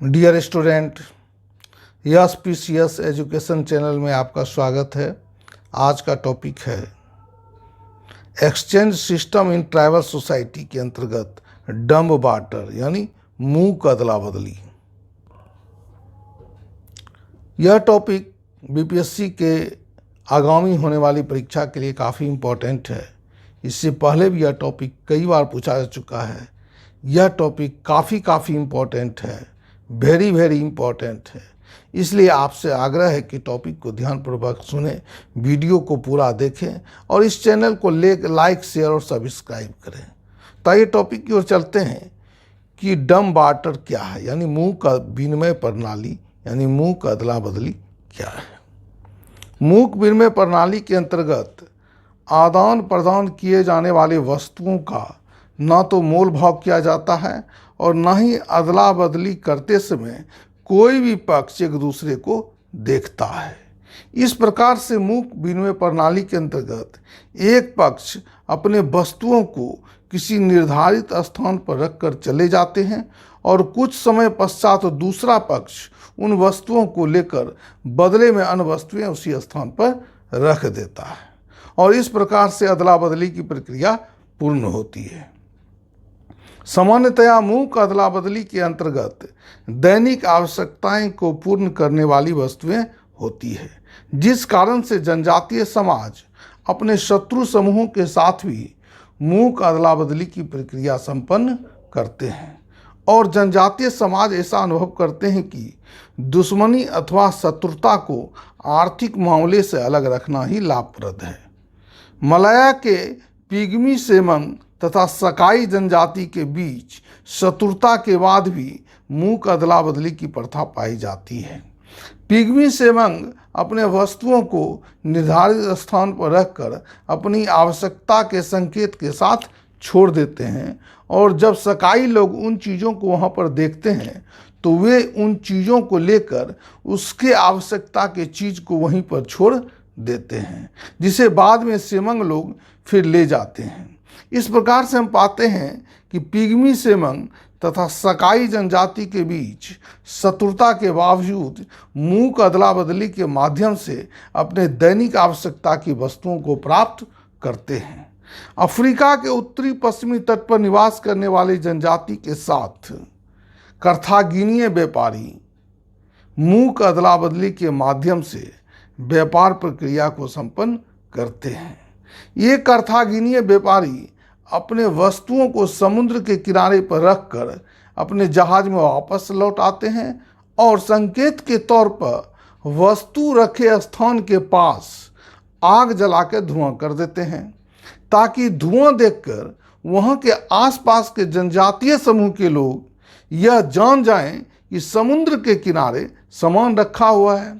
Dear student, yes PCS education channel में आपका स्वागत है। आज का टॉपिक है exchange system in tribal society के अंतर्गत डम्ब बार्टर यानी मूक अदला बदली। यह टॉपिक बीपीएससी के आगामी होने वाली परीक्षा के लिए काफ़ी इम्पोर्टेंट है। इससे पहले भी यह टॉपिक कई बार पूछा जा चुका है। यह टॉपिक काफ़ी इम्पोर्टेंट है, वेरी इम्पोर्टेंट है। इसलिए आपसे आग्रह है कि टॉपिक को ध्यानपूर्वक सुनें, वीडियो को पूरा देखें और इस चैनल को लाइक, शेयर और सब्सक्राइब करें। तो ये टॉपिक की ओर चलते हैं कि डम्ब बार्टर क्या है, यानी मूक विनिमय प्रणाली यानी मूक अदला बदली क्या है। मूक विनिमय प्रणाली के अंतर्गत आदान प्रदान किए जाने वाले वस्तुओं का न तो मोल भाव किया जाता है और न ही अदला बदली करते समय कोई भी पक्ष एक दूसरे को देखता है। इस प्रकार से मूक विनिमय प्रणाली के अंतर्गत एक पक्ष अपने वस्तुओं को किसी निर्धारित स्थान पर रखकर चले जाते हैं और कुछ समय पश्चात दूसरा पक्ष उन वस्तुओं को लेकर बदले में अन्य वस्तुएं उसी स्थान पर रख देता है और इस प्रकार से अदला बदली की प्रक्रिया पूर्ण होती है। सामान्यतया मूक अदला बदली के अंतर्गत दैनिक आवश्यकताएं को पूर्ण करने वाली वस्तुएं होती है, जिस कारण से जनजातीय समाज अपने शत्रु समूहों के साथ भी मूक अदला बदली की प्रक्रिया संपन्न करते हैं और जनजातीय समाज ऐसा अनुभव करते हैं कि दुश्मनी अथवा शत्रुता को आर्थिक मामले से अलग रखना ही लाभप्रद है। मलया के पिग्मी सेमंग तथा सकाई जनजाति के बीच शत्रुता के बाद भी मूक अदला बदली की प्रथा पाई जाती है। पिग्मी सेमंग अपने वस्तुओं को निर्धारित स्थान पर रखकर अपनी आवश्यकता के संकेत के साथ छोड़ देते हैं और जब सकाई लोग उन चीज़ों को वहाँ पर देखते हैं तो वे उन चीज़ों को लेकर उसके आवश्यकता के चीज़ को वहीं पर छोड़ देते हैं, जिसे बाद में सेमंग लोग फिर ले जाते हैं। इस प्रकार से हम पाते हैं कि पिग्मी सेमंग तथा सकाई जनजाति के बीच शत्रुता के बावजूद मूक अदला बदली के माध्यम से अपने दैनिक आवश्यकता की वस्तुओं को प्राप्त करते हैं। अफ्रीका के उत्तरी पश्चिमी तट पर निवास करने वाली जनजाति के साथ कर्थागिनीय व्यापारी मूक अदला बदली के माध्यम से व्यापार प्रक्रिया को संपन्न करते हैं। ये कर्थागिनीय व्यापारी अपने वस्तुओं को समुद्र के किनारे पर रखकर अपने जहाज में वापस लौट आते हैं और संकेत के तौर पर वस्तु रखे स्थान के पास आग जलाकर धुआं कर देते हैं, ताकि धुआं देखकर वहां के आसपास के जनजातीय समूह के लोग यह जान जाएं कि समुद्र के किनारे सामान रखा हुआ है।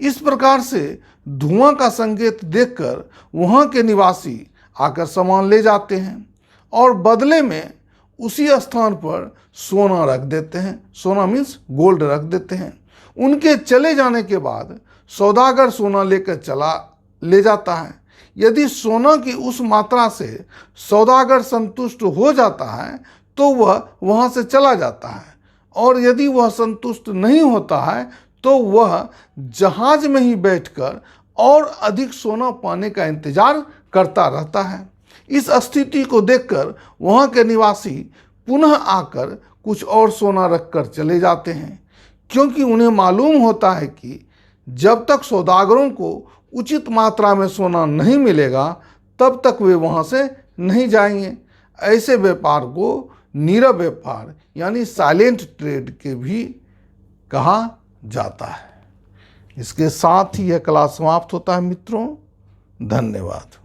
इस प्रकार से धुआं का संकेत देखकर वहां के निवासी आकर सामान ले जाते हैं और बदले में उसी स्थान पर सोना रख देते हैं। सोना मीन्स गोल्ड रख देते हैं। उनके चले जाने के बाद सौदागर सोना लेकर ले जाता है। यदि सोना की उस मात्रा से सौदागर संतुष्ट हो जाता है तो वह वहाँ से चला जाता है और यदि वह संतुष्ट नहीं होता है तो वह जहाज में ही बैठकर और अधिक सोना पाने का इंतजार करता रहता है। इस स्थिति को देखकर वहाँ के निवासी पुनः आकर कुछ और सोना रखकर चले जाते हैं, क्योंकि उन्हें मालूम होता है कि जब तक सौदागरों को उचित मात्रा में सोना नहीं मिलेगा तब तक वे वहाँ से नहीं जाएंगे। ऐसे व्यापार को नीरव व्यापार यानी साइलेंट ट्रेड के भी कहा जाता है। इसके साथ ही यह क्लास समाप्त होता है मित्रों। धन्यवाद।